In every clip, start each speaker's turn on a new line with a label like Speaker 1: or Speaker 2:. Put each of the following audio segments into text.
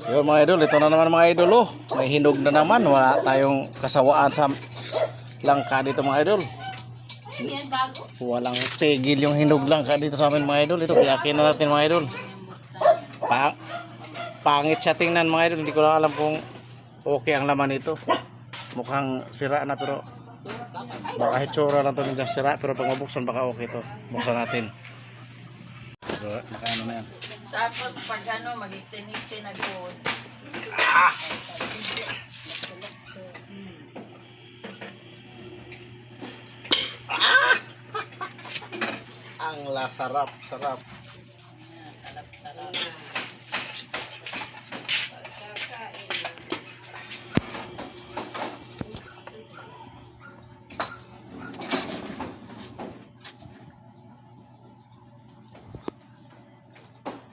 Speaker 1: Yun mga idol, ito na naman mga idol oh. May hinog na naman, wala tayong kasawaan sa langka dito mga idol. Walang tigil yung hinog langka dito sa amin mga idol. Ito, biyakin na natin mga idol. Pangit siya tingnan mga idol, hindi ko lang alam kung okay ang laman nito. Mukhang sira na pero baka hitsura lang to nila sira, pero pag mabuksan baka okay to. Buksan natin. So, nakaano na yan.
Speaker 2: Tapos pag ano, mag-itiniti na good.
Speaker 1: Ang sarap, sarap.
Speaker 2: Sarap-sarap.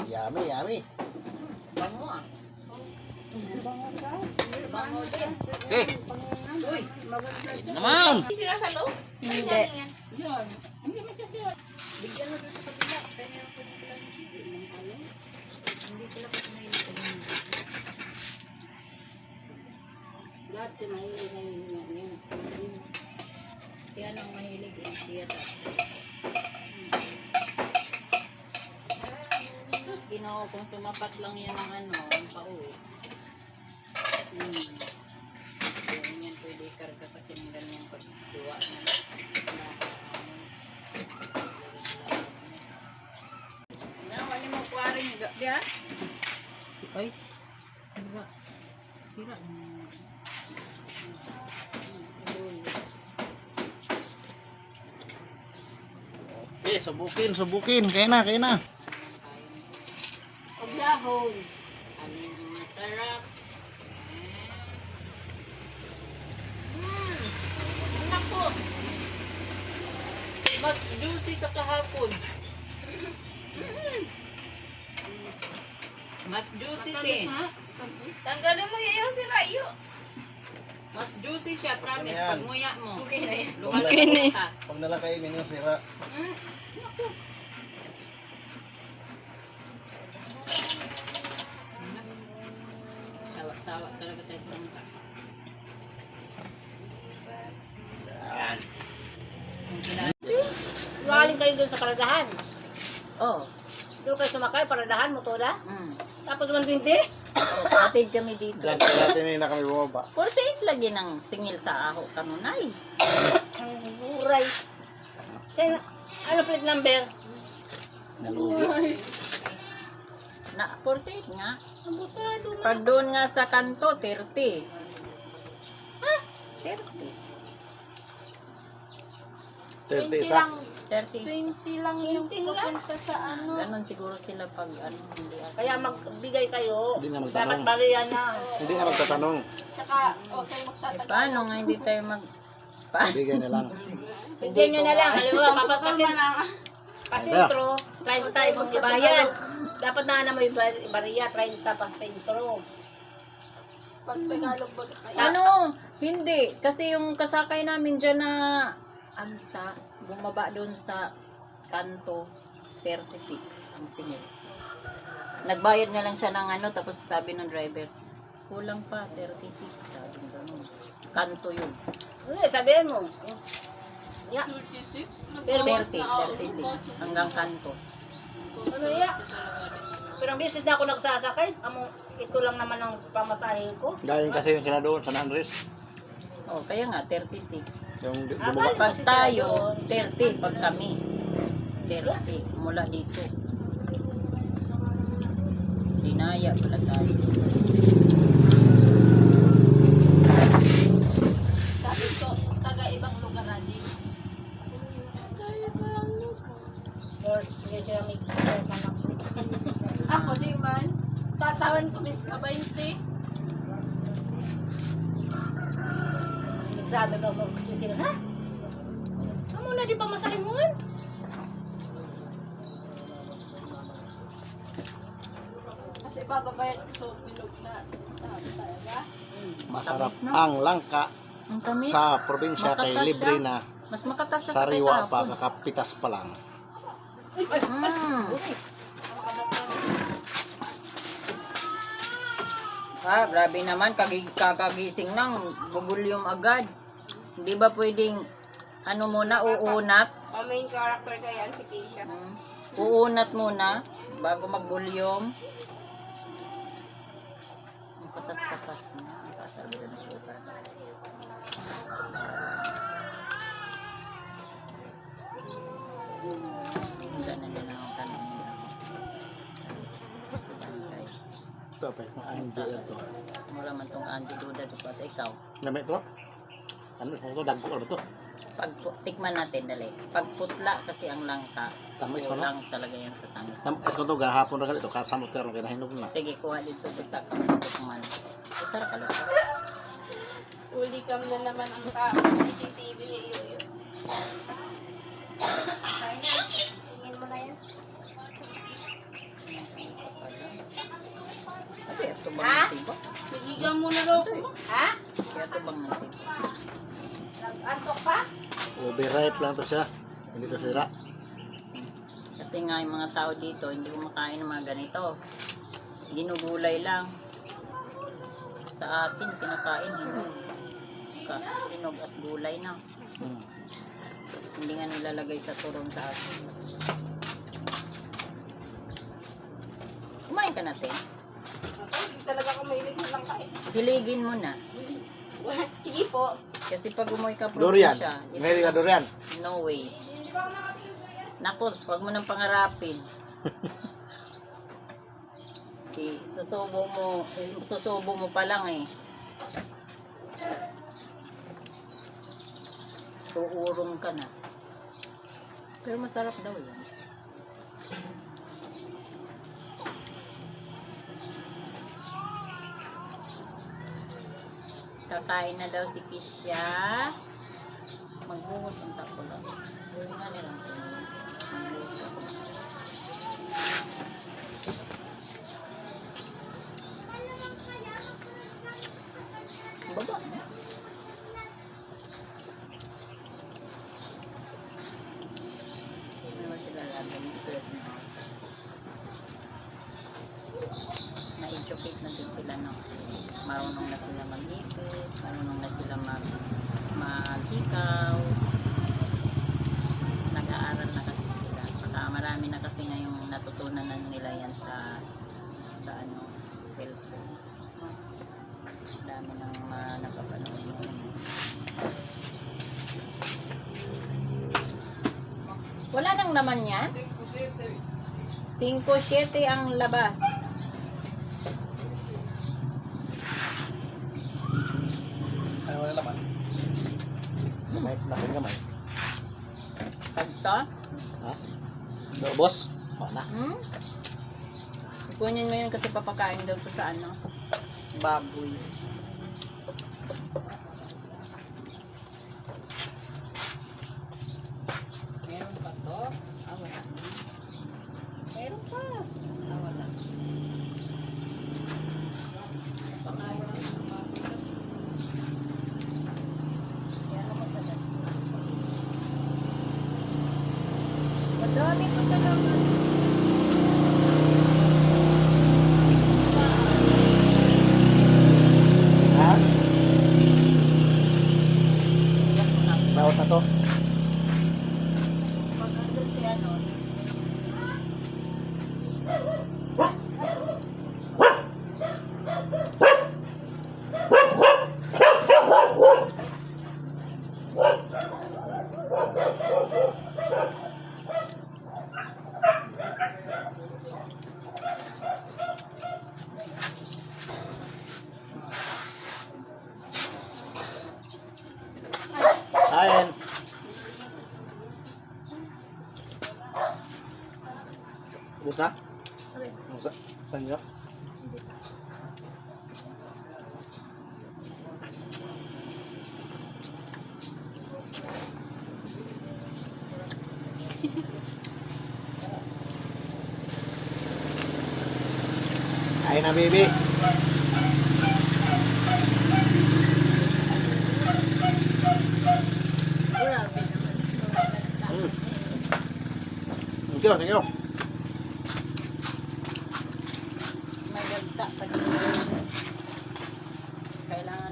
Speaker 1: Yummy, yummy.
Speaker 2: Bango ah. Bango din.
Speaker 1: Okay.
Speaker 2: Uy,
Speaker 1: Naman.
Speaker 3: Sira sa loob?
Speaker 2: Hindi.
Speaker 3: Yan. Hindi masasira. Bigyan mo doon sa kabila. Kaya yung kabila ng ano. Hindi sila kumain sa ganyan. Dati mahilig na yun. Si anong mahilig eh. Siya
Speaker 2: Tapos ginawa kung tumapat lang yan ang ano, ang pauwi. Yan pwede ikarga kasi ng ganyan pagduwa na. Wala mo kuwaring diya? Ay, sira. Sira.
Speaker 1: Okay, subukin. Kaya na.
Speaker 3: Oblahon.
Speaker 2: Ano yung masarap? Nako! Mas juicy sa kahapon. Mas juicy din.
Speaker 3: Tanggalin mo yung sira iyo.
Speaker 2: Mas juicy siya, promise.
Speaker 1: Ayan.
Speaker 2: Pag nguya mo.
Speaker 3: Okay na yan.
Speaker 2: Okay na.
Speaker 1: Pag nalakainin yung sira.
Speaker 2: Sawa-sawa talaga tayo sa mga.
Speaker 1: Yan.
Speaker 4: Galing kayo doon sa paradahan.
Speaker 2: Oh.
Speaker 4: Doon kayo sumakay, paradahan, motora. Tapos 120.
Speaker 2: Patid kami dito.
Speaker 1: Dati na kami bumaba.
Speaker 2: 48 lagi ng singil sa aho kanunay.
Speaker 4: Ang buray. Kaya, ano plate number?
Speaker 1: Nalugi.
Speaker 2: Na 48 nga.
Speaker 4: Abusado na.
Speaker 2: Pag doon nga sa kanto, 30. Ha? 30.
Speaker 1: 30 isa.
Speaker 2: 30.
Speaker 3: 20 lang yung pupunta sa ano.
Speaker 2: Ganon siguro sila pag ano, hindi ako.
Speaker 4: Kaya magbigay kayo.
Speaker 1: Hindi na magtanong.
Speaker 4: Dapat bariyan na.
Speaker 1: Hindi na magtatanong.
Speaker 3: Tsaka, huwag kayo
Speaker 2: Eh,
Speaker 3: magtatagal.
Speaker 2: paano nga hindi tayo mag...
Speaker 1: Bigay na lang.
Speaker 4: Bigyan nyo na lang. Alam mo, pasintro, 30 yung ibayan. Dapat na mo yung bariya, 30 pasintro.
Speaker 3: Pag Tagalog ba kayo?
Speaker 2: Ano? Hindi. Kasi yung kasakay namin dyan na agta, bumaba doon sa kanto, 36 ang singil. Nagbayad na lang siya ng ano, tapos sabi ng driver, kulang pa, 36. Sabi ng gano'n. Kanto yun.
Speaker 4: Hindi, sabihin mo. Ya.
Speaker 3: 36?
Speaker 2: 36 hanggang kanto.
Speaker 4: Ano ya? Pero ang beses na ako nagsasakay, ito lang naman ang pamasahe ko.
Speaker 1: Galing kasi yung sila doon, San Andres.
Speaker 2: Oh, kaya nga, 36.
Speaker 1: Yung
Speaker 4: Abal.
Speaker 2: Pag tayo, 30. Pag kami, 30. Mula dito. Dinaya pala tayo.
Speaker 3: Sabi ko, taga ibang lugar din.
Speaker 4: Hindi siya may
Speaker 3: Ako di man, tatawan ko min sa 20.
Speaker 4: Sabi ko, magsisira, ha? Amo na di pa masahin mo man?
Speaker 3: Kasi bababayad ko sa bilog na talaga.
Speaker 1: masarap ang langka
Speaker 2: Ang tamis.
Speaker 1: sa probinsya kay
Speaker 2: Makatas
Speaker 1: libre
Speaker 2: siya.
Speaker 1: na
Speaker 2: Mas makatas siya sa
Speaker 1: sariwa pa,
Speaker 2: kahapon.
Speaker 1: kakapitas pa lang.
Speaker 2: Ah, grabe naman. Kakagising nang bubulyom agad. Hindi ba pwedeng, ano muna, uunat?
Speaker 3: Main character ka yan, si Keisha.
Speaker 2: Uunat muna bago magbulyom. Ang katas-katas na. Ang kasabi na sugar. Hindi na nila ang tanong nila.
Speaker 1: Ito pa, mga Angie ito.
Speaker 2: Mura man tong Angie Duda ito at ikaw.
Speaker 1: Gamit ito? Ano ito? Dagpo ano ito?
Speaker 2: Pag tikman natin dali. Pag putla kasi ang langka.
Speaker 1: Tamis pa, no?
Speaker 2: Kulang talaga yan sa tamis.
Speaker 1: Tapos ko ito, gahapon na ganito, kasamot ka rin, kaya nahinog na.
Speaker 2: Sige, kuha dito sa kapatid ko man. Usara ka lang.
Speaker 3: Uli kam na naman ang tao. CCTV ni Yoyo. Singin mo na yan.
Speaker 2: Kasi ito bang natibo?
Speaker 3: Sigigan mo na daw ko. Ha?
Speaker 2: Kaya ito bang natibo?
Speaker 3: Nag-antok pa?
Speaker 1: Overripe lang ito siya. Hindi ito sira.
Speaker 2: Kasi nga yung mga tao dito, hindi kumakain ng mga ganito. Ginugulay lang. Sa atin, pinakain, hinog at gulay na. Hindi nga nilalagay sa turong sa atin. Kumain ka natin.
Speaker 3: Hindi talaga ako mahilig na lang kain.
Speaker 2: Hiligin mo na.
Speaker 3: Sige po.
Speaker 2: Kasi pag umuwi ka
Speaker 1: Durian.
Speaker 2: probinsya,
Speaker 1: Ngayon ka durian.
Speaker 2: no way.
Speaker 3: Hindi pa ako nakatingin sa yan.
Speaker 2: Naku, huwag mo nang pangarapin. Susubo mo pa lang eh. Uurong ka na. Pero masarap daw yun. Kakain na daw si Kisha. Magbuhos ang tako lang. Huwag nga nilang sinulit. Magbuhos ako. Baba na. Hindi naman sila lagyan ng sila. Na-educate na din sila, no? Marunong na sila mag-ipit, marunong na sila maghikaw. Nag-aaral na kasi sila. Saka marami na kasi ngayong natutunan na nila yan sa ano, cellphone. Dami nang napapanood ngayon. Wala nang naman yan? 5-7 ang labas.
Speaker 1: Ano wala naman? Gamay, nakin gamay.
Speaker 2: Pagto?
Speaker 1: Ha? Boss? Wala.
Speaker 2: Kunin mo yun kasi papakain daw to sa ano? Baboy. Meron pa to? Ah, wala. Meron pa. Ah, wala. Pakain lang ng baboy. Kaya naman pala. Madami pa talaga.
Speaker 1: Ha?
Speaker 2: Gas mo na.
Speaker 1: Bawat na to?
Speaker 2: Pag andun si ano,
Speaker 1: Kain. Ubus na? Ubus na? Saan nyo? Kain na, baby.
Speaker 2: grabe naman.
Speaker 1: Thank you, thank you.
Speaker 2: May gagta pa din. Kailangan